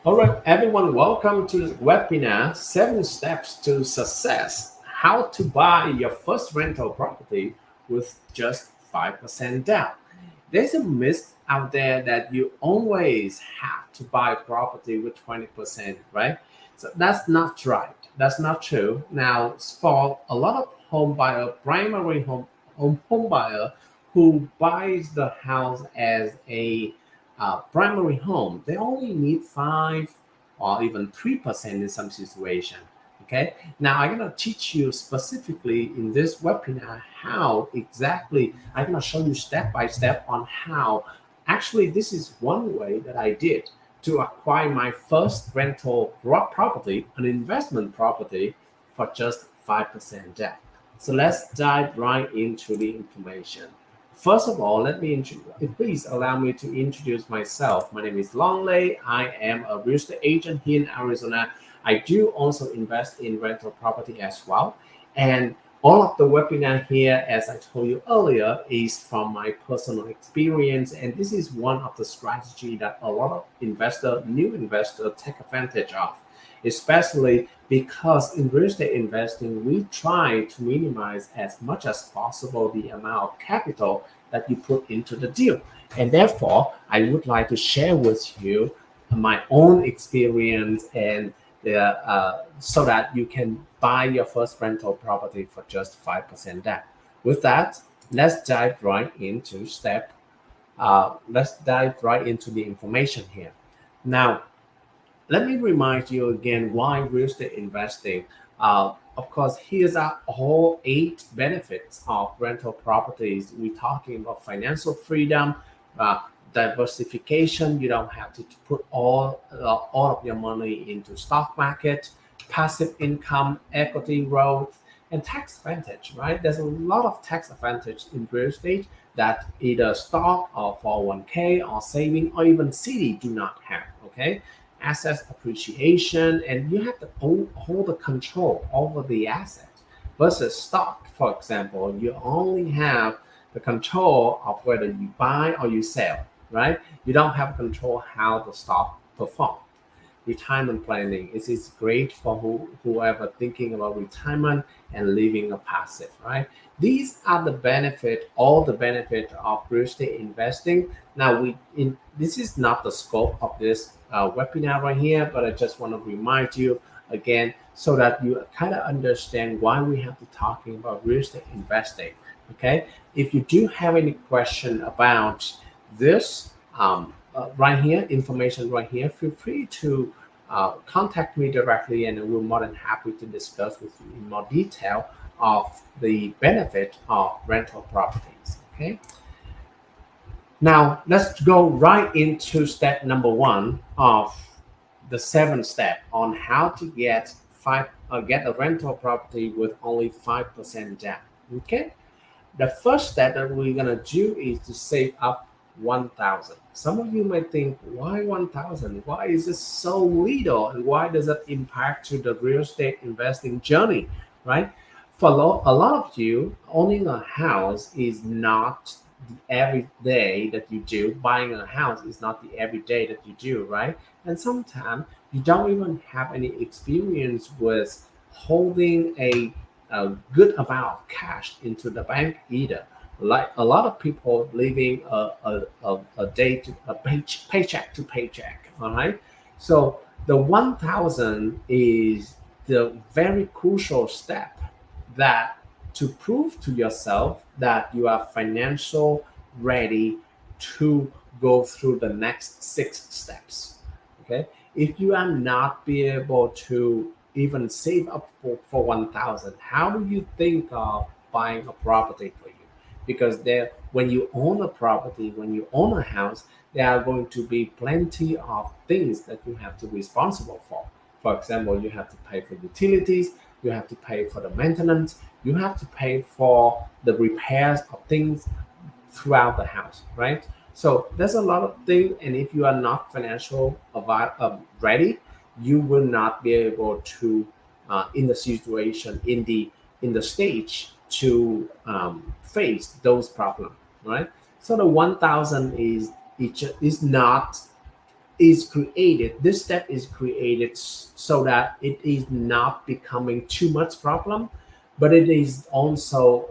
All right, everyone, welcome to the webinar 7 Steps to Success: How to Buy Your First Rental Property with Just 5% Down. There's a myth out there that you always have to buy property with 20%, right? So that's not right. That's not true. Now, for a lot of home buyer, primary home buyer who buys the house as a primary home, they only need 5 or even 3% in some situation. Okay. Now I'm gonna teach you specifically in this webinar how exactly I'm gonna show you step by step on how actually this is one way that I did to acquire my first rental property, an investment property, for just 5% down. So let's dive right into the information. First of all, please allow me to introduce myself. My name is Long Le. I am a real estate agent here in Arizona. I do also invest in rental property as well. And all of the webinar here, as I told you earlier, is from my personal experience. And this is one of the strategy that a lot of new investor take advantage of, especially because in real estate investing, we try to minimize as much as possible the amount of capital that you put into the deal. And therefore, I would like to share with you my own experience and so that you can buy your first rental property for just 5% down. With that, let's dive right into let's dive right into the information here. Now, let me remind you again why real estate investing. Of course, here's our all 8 benefits of rental properties. We're talking about financial freedom, uh, diversification. You don't have to put all of your money into stock market, passive income, equity growth, and tax advantage. Right? There's a lot of tax advantage in real estate that either stock or 401k or saving or even city do not have. Okay, asset appreciation, and you have to hold the control over the asset. Versus stock, for example, you only have the control of whether you buy or you sell, right? You don't have control how the stock perform. Retirement planning is great for whoever thinking about retirement and living a passive, right? These are all the benefit of real estate investing. Now, this is not the scope of this webinar right here, but I just want to remind you again so that you kind of understand why we have to talking about real estate investing. Okay, if you do have any question about this right here, information right here, feel free to contact me directly, and we're more than happy to discuss with you in more detail of the benefit of rental properties. Okay. Now let's go right into step number one of the 7 step on how to get a rental property with only 5% down. Okay. The first step that we're gonna do is to save up 1,000. Some of you might think, why 1,000? Why is it so little, and why does it impact to the real estate investing journey, right? For a lot of you, owning a house is not the every day that you do. Buying a house is not the every day that you do, right? And sometimes you don't even have any experience with holding a good amount of cash into the bank either. Like a lot of people living a day to a paycheck to paycheck. All right. So the 1,000 is the very crucial step that to prove to yourself that you are financial ready to go through the next 6 steps. Okay. If you are not be able to even save up for 1,000, how do you think of buying a property for you? Because there, when you own a property, when you own a house, there are going to be plenty of things that you have to be responsible for. For example, you have to pay for utilities, you have to pay for the maintenance, you have to pay for the repairs of things throughout the house, right? So there's a lot of things, and if you are not ready, you will not be able to, in the situation, in the stage to face those problems, right? So the 1,000 is not this step is created so that it is not becoming too much problem, but it is also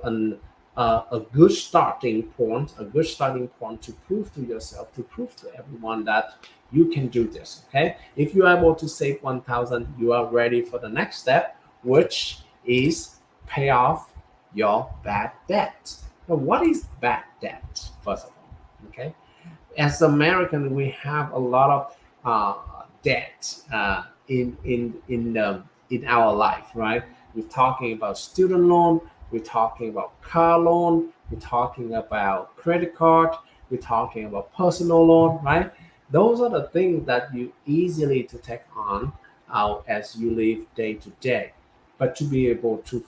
a good starting point, to prove to yourself, to prove to everyone that you can do this. Okay, if you are able to save 1,000, you are ready for the next step, which is pay off your bad debt. Now, what is bad debt, first of all? Okay, as American, we have a lot of debt in our life, right? We're talking about student loan, we're talking about car loan, we're talking about credit card, we're talking about personal loan, right? Those are the things that you easily to take on as you live day to day. But to be able to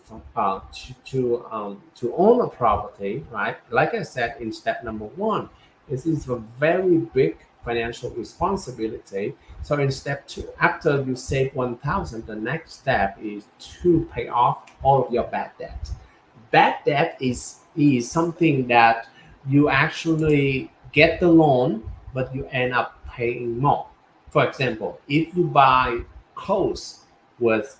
own a property, right? Like I said in step number one, this is a very big financial responsibility. So in step two, after you save 1,000, the next step is to pay off all of your bad debt. Bad debt is something that you actually get the loan, but you end up paying more. For example, if you buy clothes with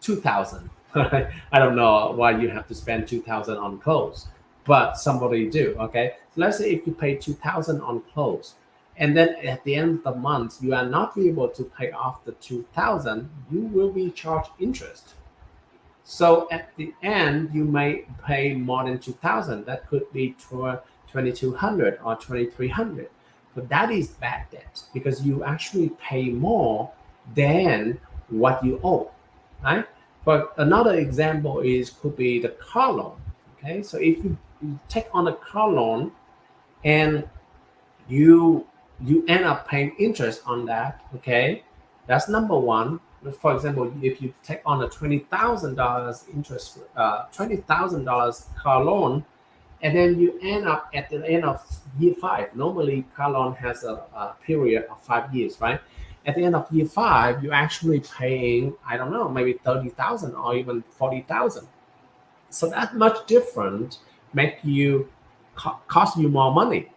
2,000. I don't know why you have to spend 2,000 on clothes, but somebody do. Okay, so let's say if you pay 2,000 on clothes, and then at the end of the month you are not able to pay off the 2,000, you will be charged interest. So at the end, you may pay more than 2,000. That could be 2,200 or 2,300. But that is bad debt because you actually pay more than what you owe, right? But another example is could be the car loan. Okay, so if you take on a car loan and you you end up paying interest on that. Okay, that's number one. For example, if you take on a $20,000 interest, $20,000 car loan, and then you end up at the end of year five. Normally, car loan has a period of 5 years, right? At the end of year five, you're actually paying, I don't know, maybe 30,000 or even 40,000. So that much different make you cost you more money,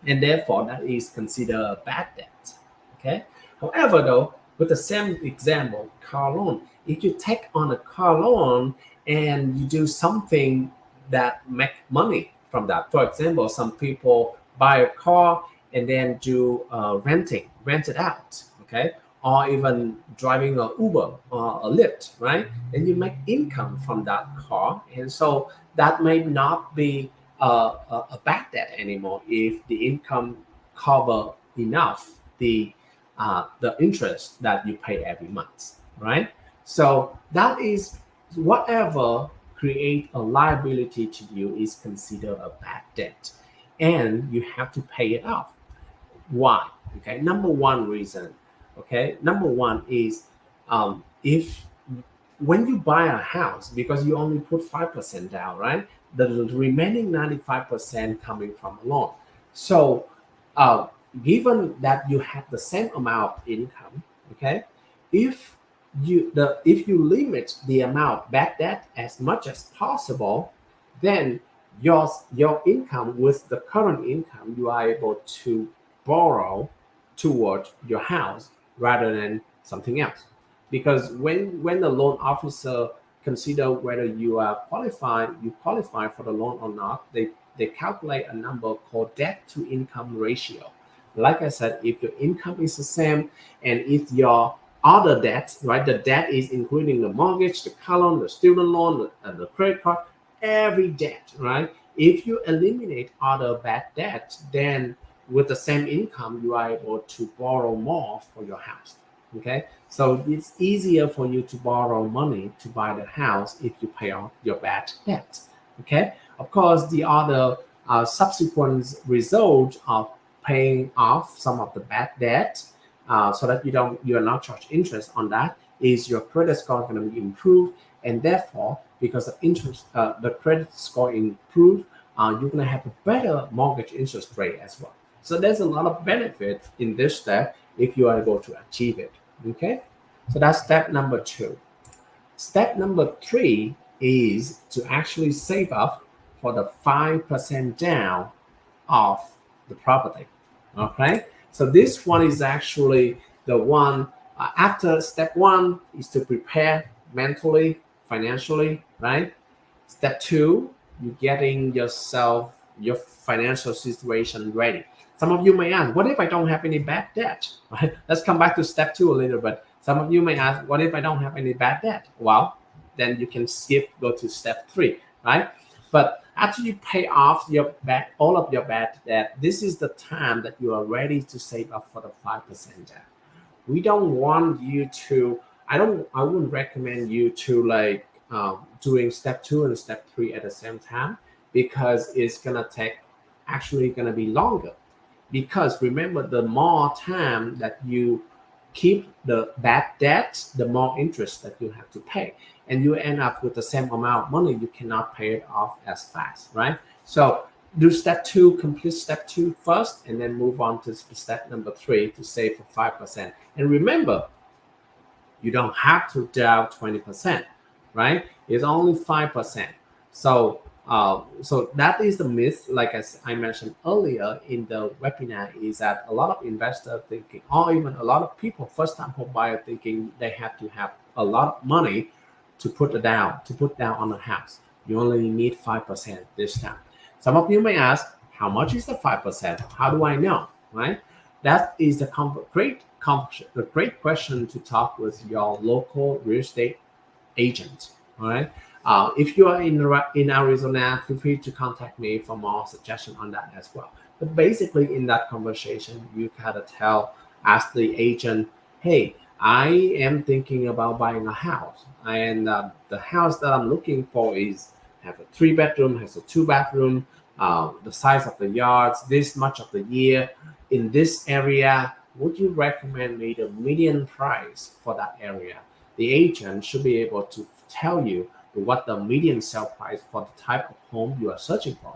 and therefore that is considered a bad debt. Okay. However, though, with the same example, car loan, if you take on a car loan and you do something that make money from that, for example, some people buy a car and then do rent it out, okay, or even driving a Uber or a Lyft, right? And you make income from that car, and so that may not be a bad debt anymore if the income cover enough the interest that you pay every month, right? So that is whatever create a liability to you is considered a bad debt, and you have to pay it off. Why? Okay, number one reason. Okay, number one is if when you buy a house, because you only put 5% down, right? The remaining 95% coming from a loan. So, uh, given that you have the same amount of income, okay, if if you limit the amount bad debt as much as possible, then your income with the current income you are able to borrow toward your house rather than something else, because when the loan officer consider whether you qualify for the loan or not, they calculate a number called debt to income ratio. Like I said, if your income is the same and if your other debts, right, the debt is including the mortgage, the car loan, the student loan, the credit card, every debt, right? If you eliminate other bad debts, then with the same income, you are able to borrow more for your house. Okay, so it's easier for you to borrow money to buy the house if you pay off your bad debt. Okay, of course, the other subsequent result of paying off some of the bad debt, so that you are not charged interest on that, is your credit score going to be improved, and therefore, because of interest, the credit score improve, you're going to have a better mortgage interest rate as well. So there's a lot of benefit in this step if you are able to achieve it. Okay, so that's step number two. Step number three is to actually save up for the 5% down of the property. Okay, So this one is actually the one after step one is to prepare mentally, financially, right? Step two, you're getting yourself, your financial situation ready. Some of you may ask, what if I don't have any bad debt? Right? Let's come back to step two a little bit. Some of you may ask, what if I don't have any bad debt? Well, then you can skip, go to step three, right? But after you pay off your bad, all of your bad debt, this is the time that you are ready to save up for the 5% debt. We don't want you to, I wouldn't recommend you to like doing step two and step three at the same time, because it's gonna take, actually gonna be longer. Because remember, the more time that you keep the bad debt, the more interest that you have to pay, and you end up with the same amount of money, you cannot pay it off as fast, right? So do step two, complete step two first, and then move on to step number three to save for 5%. And remember, you don't have to down 20%, right? It's only 5%. So, so that is the myth, like I mentioned earlier in the webinar, is that a lot of investors thinking, or even a lot of people, first-time home buyer thinking they have to have a lot of money to put down on a house. You only need 5% this time. Some of you may ask, how much is the 5%? How do I know, right? That is the great question to talk with your local real estate agent. All right. If you are in Arizona, feel free to contact me for more suggestion on that as well. But basically, in that conversation, you gotta ask the agent, hey, I am thinking about buying a house, and the house that I'm looking for is have a 3 bedroom, has a 2 bathroom, the size of the yards, this much of the year in this area. Would you recommend me the median price for that area? The agent should be able to tell you what the median sale price for the type of home you are searching for.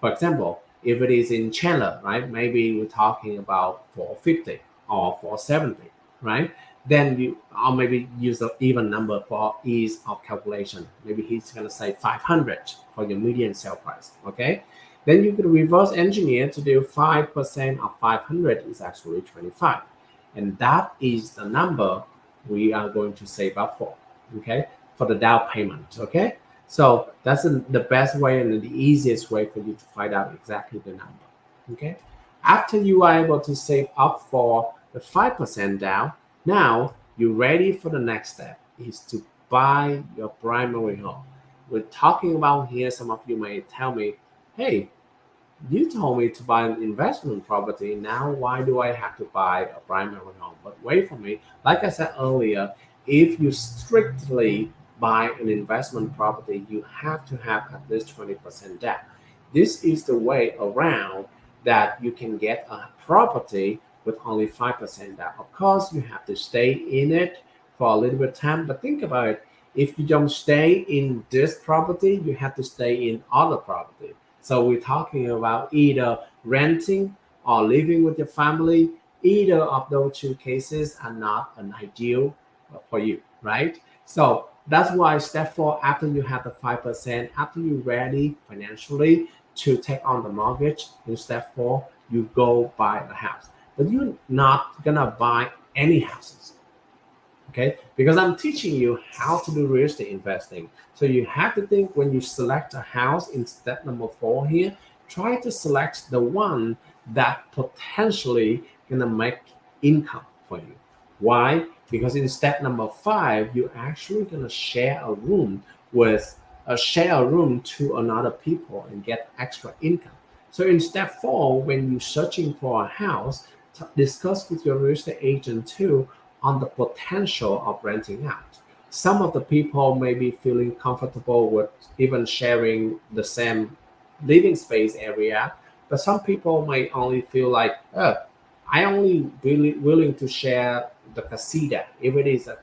For example, if it is in Chandler, right, maybe we're talking about 450 or 470, right? Then you, or maybe use an even number for ease of calculation. Maybe he's going to say 500 for your median sale price, okay? Then you could reverse engineer to do 5% of 500 is actually 25. And that is the number we are going to save up for, okay, for the down payment, okay? So that's the best way and the easiest way for you to find out exactly the number, okay? After you are able to save up for the 5% down, now you're ready for the next step, is to buy your primary home. We're talking about here, some of you may tell me, hey, you told me to buy an investment property. Now, why do I have to buy a primary home? But wait for me. Like I said earlier, if you strictly buy an investment property, you have to have at least 20% debt. This is the way around that you can get a property with only 5% debt. Of course, you have to stay in it for a little bit of time, but think about it. If you don't stay in this property, you have to stay in other property. So we're talking about either renting or living with your family. Either of those two cases are not an ideal for you, right? So that's why step four, after you have the 5%, after you're ready financially to take on the mortgage, in step four, you go buy a house. But you're not gonna buy any houses, okay? Because I'm teaching you how to do real estate investing. So you have to think, when you select a house in step number four here, try to select the one that potentially gonna make income for you. Why? Because in step number five, you're actually gonna share a room to another people and get extra income. So in step four, when you're searching for a house, discuss with your real estate agent too on the potential of renting out. Some of the people may be feeling comfortable with even sharing the same living space area, but some people may only feel like, oh, I only really willing to share the casita if it is a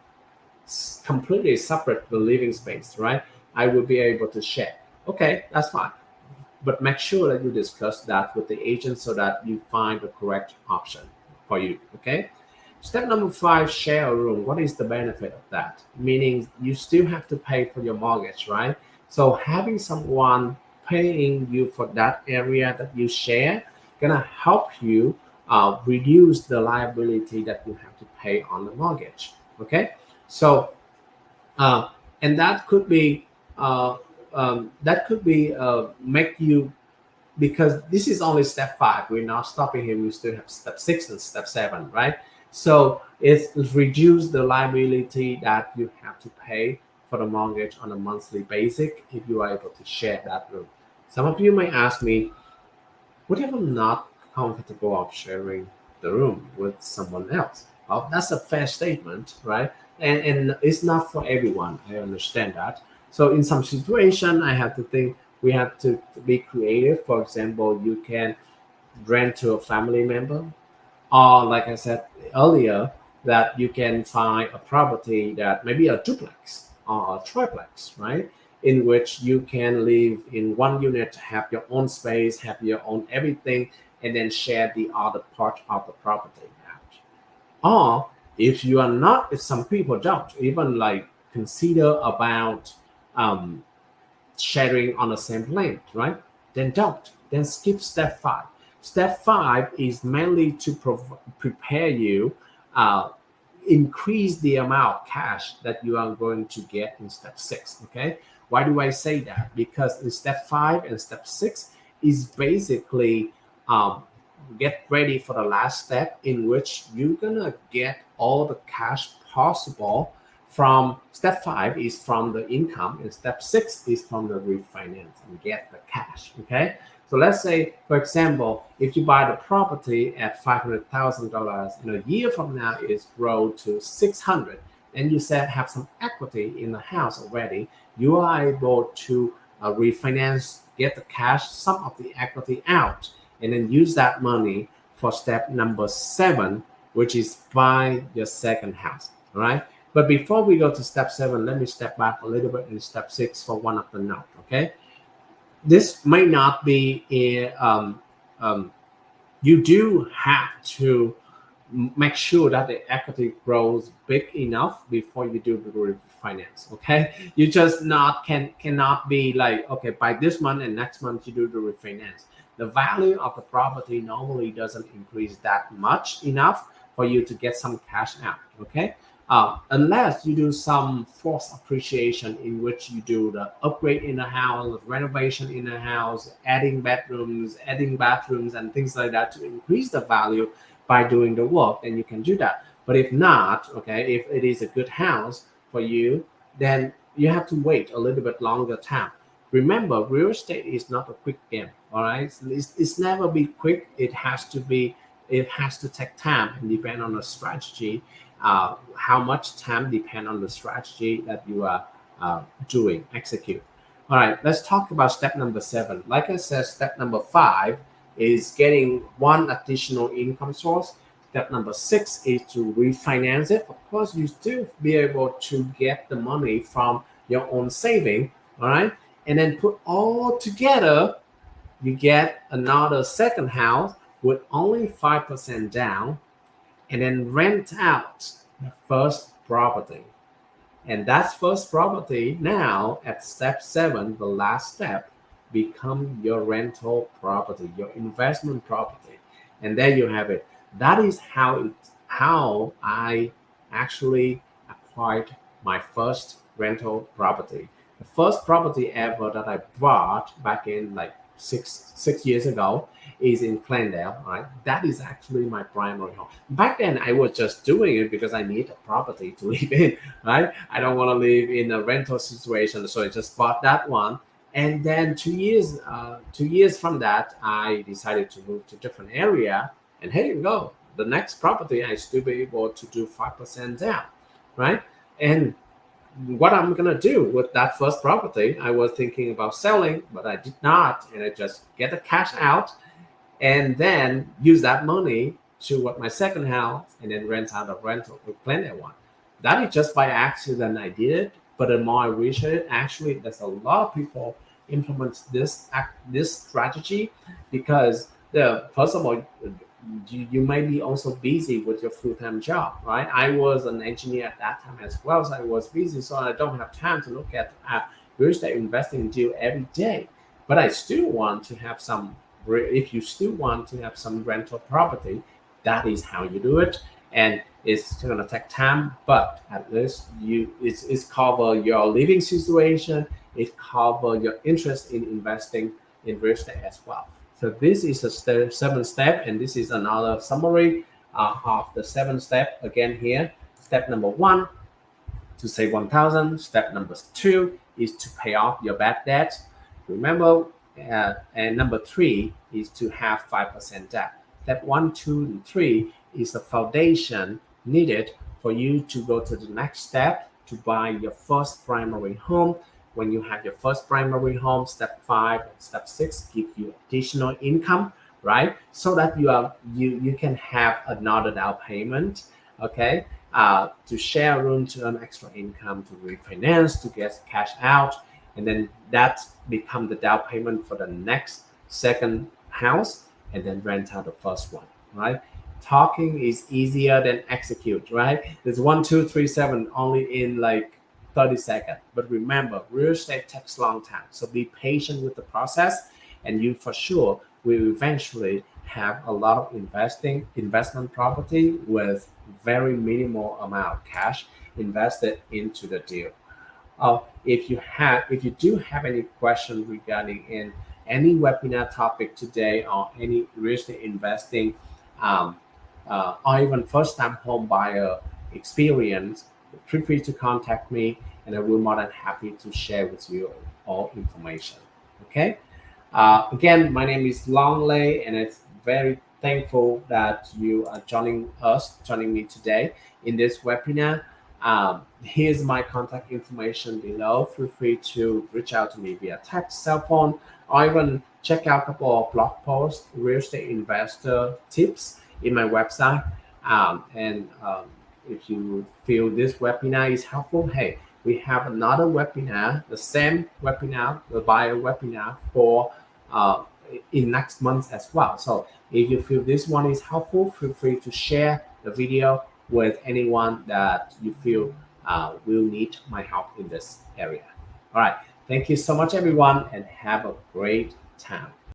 completely separate the living space, right? I will be able to share. Okay, that's fine. But make sure that you discuss that with the agent so that you find the correct option for you. Okay. Step number five, share a room. What is the benefit of that? Meaning you still have to pay for your mortgage, right? So having someone paying you for that area that you share gonna help you reduce the liability that you have to pay on the mortgage. Okay, so uh, and uh, that could be make you, because this is only step 5. We're not stopping here. We still have step 6 and step 7, right? So it's reduce the liability that you have to pay for the mortgage on a monthly basis if you are able to share that room. Some of you may ask me, what if I'm not comfortable of sharing the room with someone else? Well, that's a fair statement, right? And it's not for everyone. I understand that. So in some situation, I have to think we have to be creative. For example, you can rent to a family member, or like I said earlier, that you can find a property that maybe a duplex or a triplex, right? In which you can live in one unit, have your own space, have your own everything, and then share the other part of the property out. Or if you are not, if some people don't even like consider about um, sharing on the same plane, right? Then don't. Then skip step 5. Step 5 is mainly to prepare you, uh, increase the amount of cash that you are going to get in step 6. Okay. Why do I say that? Because in step 5 and step 6 is basically get ready for the last step, in which you're gonna get all the cash possible. From step 5 is from the income, and step 6 is from the refinance and get the cash. Okay, so let's say, for example, if you buy the property at $500,000, and a year from now it's grow to 600, and you said have some equity in the house already, you are able to refinance, get the cash, some of the equity out, and then use that money for step number 7, which is buy your second house. All right. But before we go to step 7, let me step back a little bit in step 6 for one of the note. Okay. This may not be um, you do have to make sure that the equity grows big enough before you do the refinance. Okay, you just not cannot be like, okay, by this month and next month you do the refinance. The value of the property normally doesn't increase that much enough for you to get some cash out. Okay, unless you do some forced appreciation, in which you do the upgrade in the house, renovation in the house, adding bedrooms, adding bathrooms, and things like that to increase the value by doing the work, then you can do that. But if not, okay, if it is a good house for you, then you have to wait a little bit longer time. Remember, real estate is not a quick game. All right, it's never be quick. It has to take time and depend on the strategy. How much time depend on the strategy that you are doing, execute. All right, let's talk about step number 7. Like I said, step number 5 is getting one additional income source. Step number 6 is to refinance it. Of course, you still be able to get the money from your own saving, all right? And then put all together, you get another second house with only 5% down, and then rent out the first property. And that first property now at step 7, the last step, become your rental property, your investment property. And there you have it. That is how I actually acquired my first rental property. The first property ever that I bought back in like six years ago is in Glendale, right? That is actually my primary home. Back then, I was just doing it because I need a property to live in, right? I don't want to live in a rental situation, so I just bought that one. And then 2 years from that, I decided to move to a different area. And here you go. The next property, I still be able to do 5% down, right? And what I'm gonna do with that first property, I was thinking about selling, but I did not, and I just get the cash out and then use that money to what my second house, and then rent out a rental or plan that one. That is just by accident I did it, but the more I research it, actually there's a lot of people implement this strategy, because the first of all, you might be also busy with your full-time job, right? I was an engineer at that time as well, so I was busy, so I don't have time to look at real estate investing deal every day. But I still want to have some. If you still want to have some rental property, that is how you do it. And it's going to take time, but at least it's cover your living situation, it cover your interest in investing in real estate as well. So this is a seven step, and this is another summary of the seven step again here. Step number one, to save 1,000. Step number two is to pay off your bad debt. Remember, and number three is to have 5% debt. Step one, two, and three is the foundation needed for you to go to the next step to buy your first primary home. When you have your first primary home, step five and step six give you additional income, right? So that you can have another down payment, okay? To share room to earn extra income, to refinance, to get cash out, and then that become the down payment for the next second house, and then rent out the first one, right? Talking is easier than execute, right? There's 1, 2, 3, 7 only in like 30 seconds. But remember, real estate takes a long time. So be patient with the process, and you for sure will eventually have a lot of investment property with very minimal amount of cash invested into the deal. If you do have any questions regarding in any webinar topic today or any real estate investing, um, or even first time home buyer experience, feel free to contact me, and I will be more than happy to share with you all information. Okay. Again, my name is Long Le, and it's very thankful that you are joining me today in this webinar. Here's my contact information below. Feel free to reach out to me via text, cell phone, or even check out a couple of blog posts, real estate investor tips in my website. And if you feel this webinar is helpful, hey, we have another webinar, the same webinar, the bio webinar for in next month as well. So if you feel this one is helpful, feel free to share the video with anyone that you feel will need my help in this area. All right. Thank you so much, everyone, and have a great time.